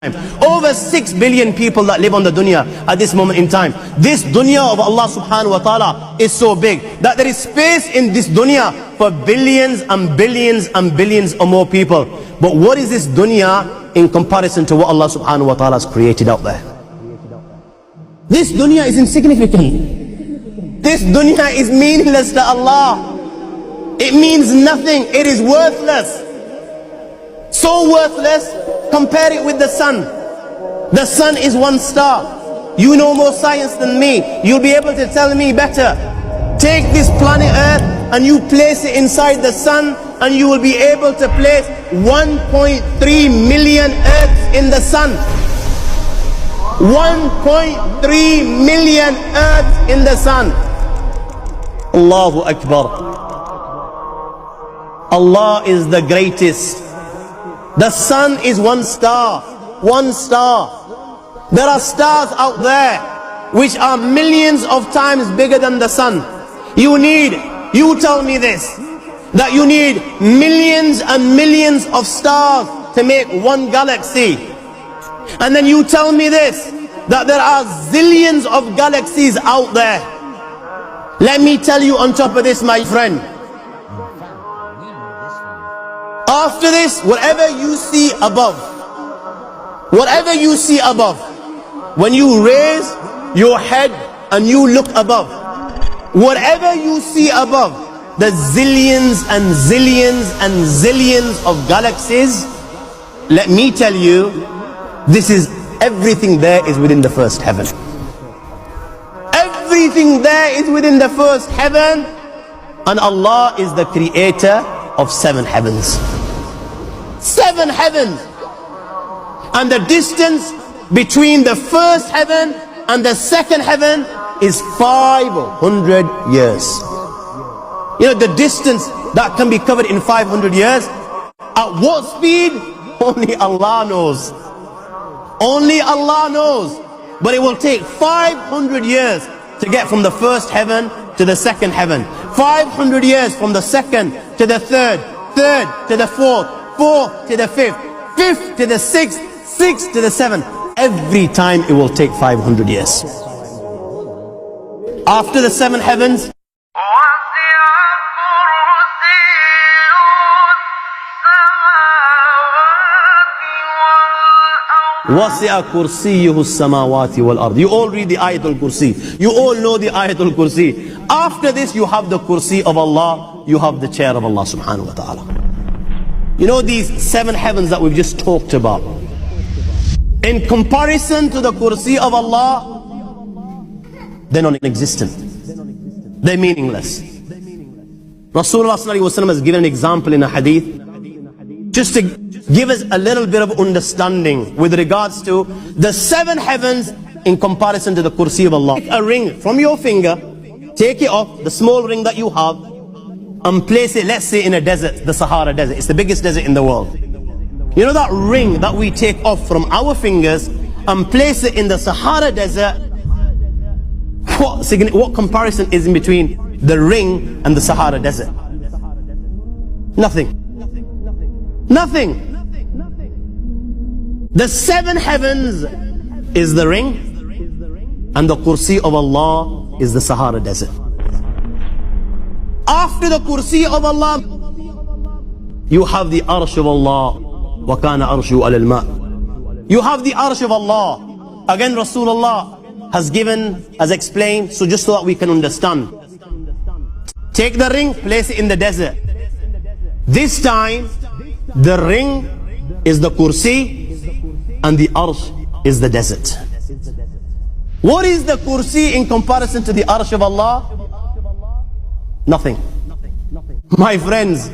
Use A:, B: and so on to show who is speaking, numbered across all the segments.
A: Over 6 billion people that live on the dunya at this moment in time. This dunya of Allah subhanahu wa ta'ala is so big that there is space in this dunya for billions and billions and billions or more people. But what is this dunya in comparison to what Allah subhanahu wa ta'ala has created out there? This dunya is insignificant. This dunya is meaningless to Allah. It means nothing. It is worthless. So worthless, compare it with the sun. The sun is one star. You know more science than me. You'll be able to tell me better. Take this planet Earth and you place it inside the sun, and you will be able to place 1.3 million Earths in the sun. 1.3 million Earths in the sun. Allahu Akbar. Allah is the greatest. The sun is one star. One star. There are stars out there which are millions of times bigger than the sun. You tell me this, that you need millions and millions of stars to make one galaxy. And then you tell me this, that there are zillions of galaxies out there. Let me tell you on top of this, my friend, after this, whatever you see above, when you raise your head and you look above, whatever you see above, the zillions and zillions and zillions of galaxies, let me tell you, this is everything there is within the first heaven. Everything there is within the first heaven, and Allah is the creator of 7 heavens. 7 heavens. And the distance between the first heaven and the second heaven is 500 years. You know, the distance that can be covered in 500 years, at what speed? Only Allah knows. Only Allah knows. But it will take 500 years to get from the first heaven to the second heaven. 500 years from the second to the third, third to the fourth, fourth to the fifth, fifth to the sixth, sixth to the seventh. Every time it will take 500 years. After the 7 heavens, وَسِعَ كُرْسِيُّهُ السَّمَاوَاتِ وَالْأَرْضِ. You all read the Ayatul Kursi. You all know the Ayatul Kursi. After this you have the Kursi of Allah. You have the chair of Allah subhanahu wa ta'ala. You know these 7 heavens that we've just talked about, in comparison to the Kursi of Allah, they're non-existent. They're meaningless. Rasulullah sallallahu alaihi wasallam has given an example in a hadith, just to give us a little bit of understanding with regards to the 7 heavens in comparison to the Kursi of Allah. Take a ring from your finger, take it off, the small ring that you have, and place it, let's say, in a desert, the Sahara Desert. It's the biggest desert in the world. You know that ring that we take off from our fingers and place it in the Sahara Desert? What comparison is in between the ring and the Sahara Desert? Nothing. Nothing. The 7 heavens is the ring, and the Kursi of Allah is the Sahara Desert. After the Kursi of Allah, you have the Arsh of Allah. وَكَانَ أَرْشُهُ عَلَى الْمَاءِ. You have the Arsh of Allah. Again, Rasulullah has explained, so just so that we can understand. Take the ring, place it in the desert. This time, the ring is the Kursi and the Arsh is the desert. What is the Kursi in comparison to the Arsh of Allah? Nothing. My friends,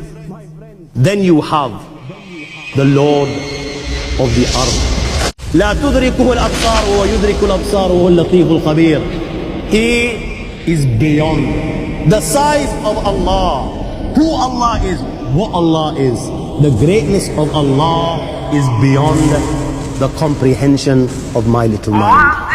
A: then you have the Lord of the Arsh. لا تدركه الأبصار ويدرك الأبصار وهو اللطيف الخبير. He is beyond the size of Allah, who Allah is, what Allah is. The greatness of Allah is beyond the comprehension of my little mind.